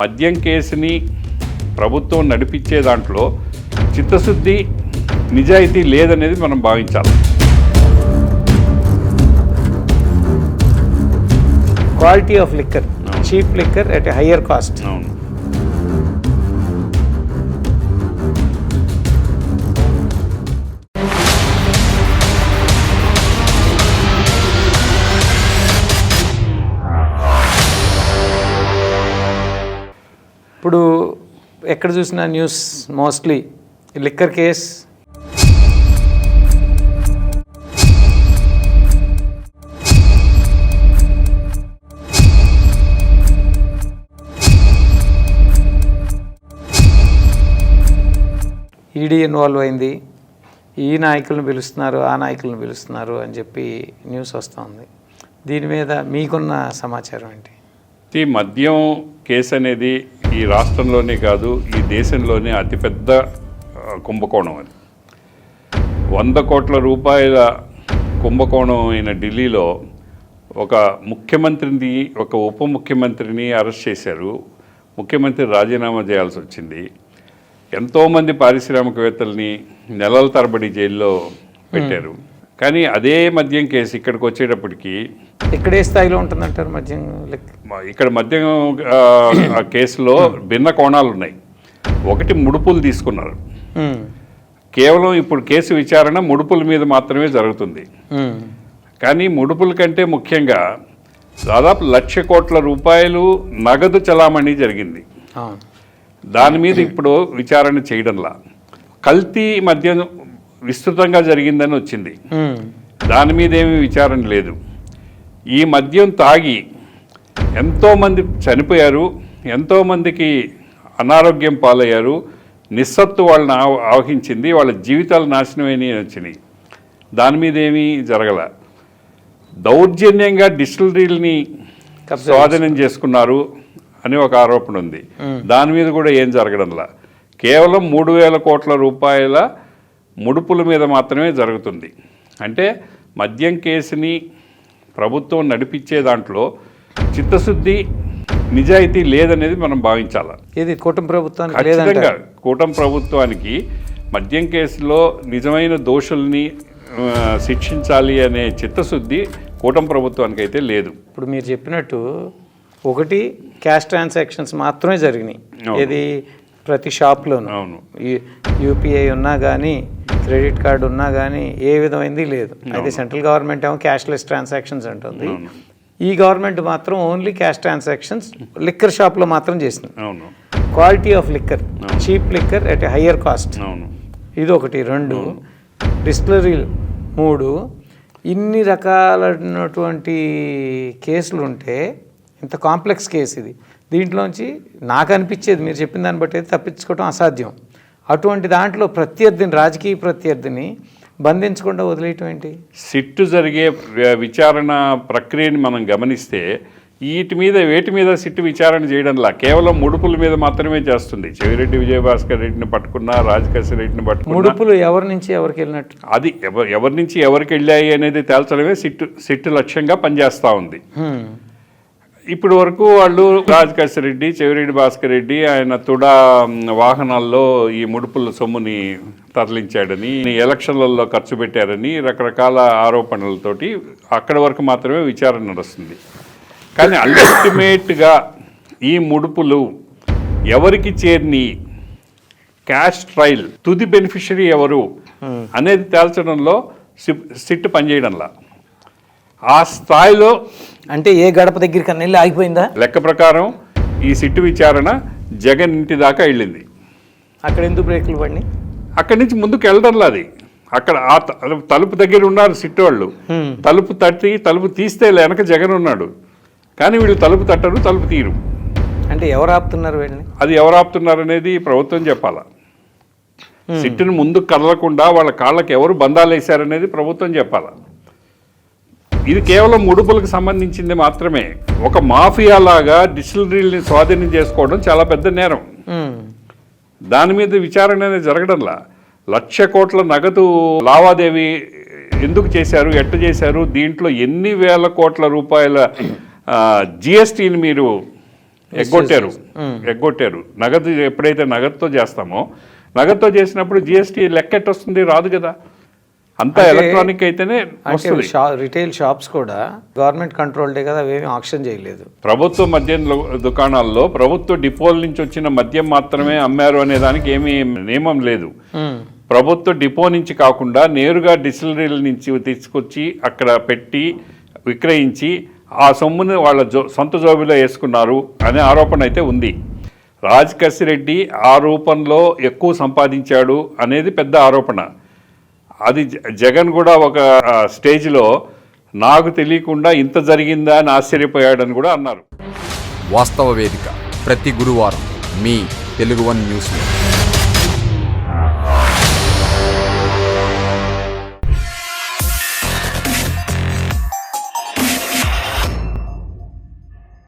మద్యం కేసుని ప్రభుత్వం నడిపించే దాంట్లో చిత్తశుద్ధి నిజాయితీ లేదనేది మనం భావించాలి. Quality of liquor, cheap liquor at a higher cost. అవును. ఇప్పుడు ఎక్కడ చూసిన news mostly liquor case, ED involve అయింది, ఈ నాయకులను పిలుస్తున్నారు, ఆ నాయకులను పిలుస్తున్నారు అని చెప్పి న్యూస్ వస్తుంది. దీని మీద మీకున్న సమాచారం ఏంటి? ఈ మద్యం కేసు అనేది ఈ రాష్ట్రంలోనే కాదు, ఈ దేశంలోనే అతిపెద్ద కుంభకోణం. అది 100 కోట్ల రూపాయల కుంభకోణం అయిన ఢిల్లీలో ఒక ముఖ్యమంత్రిని, ఒక ఉప ముఖ్యమంత్రిని అరెస్ట్ చేశారు. ముఖ్యమంత్రి రాజీనామా చేయాల్సి వచ్చింది. ఎంతోమంది పారిశ్రామికవేత్తల్ని నెలల తరబడి జైల్లో పెట్టారు. కానీ అదే మద్యం కేసు ఇక్కడికి వచ్చేటప్పటికి ఇక్కడే స్థాయిలో ఉంటుందంటారు మద్యం. ఇక్కడ మద్యం కేసులో భిన్న కోణాలు ఉన్నాయి. ఒకటి, ముడుపులు తీసుకున్నారు. కేవలం ఇప్పుడు కేసు విచారణ ముడుపుల మీద మాత్రమే జరుగుతుంది. కానీ ముడుపుల కంటే ముఖ్యంగా దాదాపు 1,00,000 కోట్ల రూపాయలు నగదు చలామణి జరిగింది. దాని మీద ఇప్పుడు విచారణ చేయడంలా కల్తీ మద్యం విస్తృతంగా జరిగిందని వచ్చింది. దాని మీద ఏమీ విచారణ లేదు. ఈ మద్యం తాగి ఎంతోమంది చనిపోయారు, ఎంతోమందికి అనారోగ్యం పాలయ్యారు, నిస్సత్తు వాళ్ళని ఆవహించింది, వాళ్ళ జీవితాలు నాశనమైనవి వచ్చినాయి. దాని మీద ఏమీ జరగల. దౌర్జన్యంగా డిస్టిలరీలని స్వాధీనం చేసుకున్నారు అని ఒక ఆరోపణ ఉంది. దాని మీద కూడా ఏం జరగడంలా. కేవలం 3,000 కోట్ల రూపాయల ముడుపుల మీద మాత్రమే జరుగుతుంది. అంటే మద్యం కేసుని ప్రభుత్వం నడిపించే దాంట్లో చిత్తశుద్ధి నిజాయితీ లేదనేది మనం భావించాలి. ఇది కూటమి ప్రభుత్వానికి, ఖచ్చితంగా కూటమి ప్రభుత్వానికి మద్యం కేసులో నిజమైన దోషుల్ని శిక్షించాలి అనే చిత్తశుద్ధి కూటమి ప్రభుత్వానికి అయితే లేదు. ఇప్పుడు మీరు చెప్పినట్టు ఒకటి, క్యాష్ ట్రాన్సాక్షన్స్ మాత్రమే జరిగినాయి. ఇది ప్రతి షాప్లోనూ. అవును. యూపీఐ ఉన్నా కానీ, క్రెడిట్ కార్డు ఉన్నా కానీ ఏ విధమైంది లేదు. అయితే సెంట్రల్ గవర్నమెంట్ ఏమో క్యాష్లెస్ ట్రాన్సాక్షన్స్ అంటుంది. ఈ గవర్నమెంట్ మాత్రం ఓన్లీ క్యాష్ ట్రాన్సాక్షన్స్ లిక్కర్ షాప్లో మాత్రం చేసింది. Quality of liquor, cheap liquor at a higher cost. ఇది ఒకటి. 2, డిస్టిలరీ. 3, ఇన్ని రకాలైనటువంటి కేసులు ఉంటే, ఇంత కాంప్లెక్స్ కేసు ఇది, దీంట్లోంచి నాకు అనిపించేది మీరు చెప్పిన దాన్ని బట్టి అయితే తప్పించుకోవడం అసాధ్యం. అటువంటి దాంట్లో ప్రత్యర్థిని, రాజకీయ ప్రత్యర్థిని బంధించకుండా వదిలేయటం ఏంటి? సిట్టు జరిగే విచారణ ప్రక్రియని మనం గమనిస్తే వేటి మీద సిట్టు విచారణ చేయడంలా కేవలం ముడుపుల మీద మాత్రమే చేస్తుంది. చెవిరెడ్డి విజయభాస్కర్ రెడ్డిని పట్టుకున్నా, రాజకేశ్వర రెడ్డిని పట్టుకున్నా, ముడుపులు ఎవరి నుంచి ఎవరికి వెళ్ళినట్టు, అది ఎవరి నుంచి ఎవరికి వెళ్ళాయి అనేది తేల్చడమే సిట్టు లక్ష్యంగా పనిచేస్తూ ఉంది. ఇప్పటి వరకు వాళ్ళు రాజకేశ్వర రెడ్డి, చెవిరెడ్డి భాస్కర్ రెడ్డి ఆయన తుడా వాహనాల్లో ఈ ముడుపుల సొమ్ముని తరలించాడని, ఎలక్షన్లలో ఖర్చు పెట్టారని రకరకాల ఆరోపణలతోటి అక్కడి వరకు మాత్రమే విచారణ నడుస్తుంది. కానీ అల్టిమేట్గా ఈ ముడుపులు ఎవరికి చేరిని, క్యాష్ ట్రయల్, తుది బెనిఫిషరీ ఎవరు అనేది తేల్చడంలో సిట్ పనిచేయడంలా. ఆ స్థాయిలో అంటే ఏ గడప దగ్గరికి వెళ్ళి ఆగిపోయిందా? లెక్క ప్రకారం ఈ సిట్టు విచారణ జగన్ ఇంటి దాకా వెళ్ళింది. అక్కడ ఎందుకు బ్రేకులు పడినాయి? అక్కడి నుంచి ముందుకు వెళ్ళడంలా. అది అక్కడ ఆ తలుపు దగ్గర ఉన్నారు సిట్టు వాళ్ళు. తలుపు తట్టి తలుపు తీస్తే వెనక జగన్ ఉన్నాడు. కానీ వీళ్ళు తలుపు తట్టరు, తలుపు తీరు. అంటే ఎవరు ఆపుతున్నారు వీళ్ళని? అది ఎవరు ఆపుతున్నారు అనేది ప్రభుత్వం చెప్పాలా. సిట్టును ముందుకు కదలకుండా వాళ్ళ కాళ్ళకి ఎవరు బంధాలు వేశారనేది ప్రభుత్వం చెప్పాలా. ఇది కేవలం ముడుపులకు సంబంధించింది మాత్రమే. ఒక మాఫియా లాగా డిస్టిలరీని స్వాధీనం చేసుకోవడం చాలా పెద్ద నేరం. దాని మీద విచారణ అనేది జరగడంలా. 1,00,000 కోట్ల నగదు లావాదేవీ ఎందుకు చేశారు, ఎట్ట చేశారు, దీంట్లో ఎన్ని వేల కోట్ల రూపాయల జిఎస్టీని మీరు ఎగ్గొట్టారు. నగదు ఎప్పుడైతే నగదుతో చేస్తామో, నగదుతో చేసినప్పుడు జిఎస్టీ లెక్క ఎట్టొస్తుంది? రాదు కదా. అంతా ఎలక్ట్రానిక్ అయితేనే వస్తుంది. రిటైల్ షాప్స్ కూడా గవర్నమెంట్ కంట్రోల్డే కదా, అవేమి ఆక్షన్ చేయలేదు. ప్రభుత్వ మద్యం దుకాణాల్లో ప్రభుత్వ డిపోల నుంచి వచ్చిన మద్యం మాత్రమే అమ్మారు అనే దానికి ఏమీ నియమం లేదు. ప్రభుత్వ డిపో నుంచి కాకుండా నేరుగా డిస్టిలరీల నుంచి తీసుకొచ్చి అక్కడ పెట్టి విక్రయించి ఆ సొమ్ముని వాళ్ళ సొంత జోబిలో వేసుకున్నారు అనే ఆరోపణ అయితే ఉంది. రాజకేశ్ రెడ్డి ఆ రూపంలో ఎక్కువ సంపాదించాడు అనేది పెద్ద ఆరోపణ. అది జగన్ కూడా ఒక స్టేజ్లో నాకు తెలియకుండా ఇంత జరిగిందా అని ఆశ్చర్యపోయాడని కూడా అన్నారు. వాస్తవ వేదిక ప్రతి గురువారం మీ తెలుగు వన్ న్యూస్.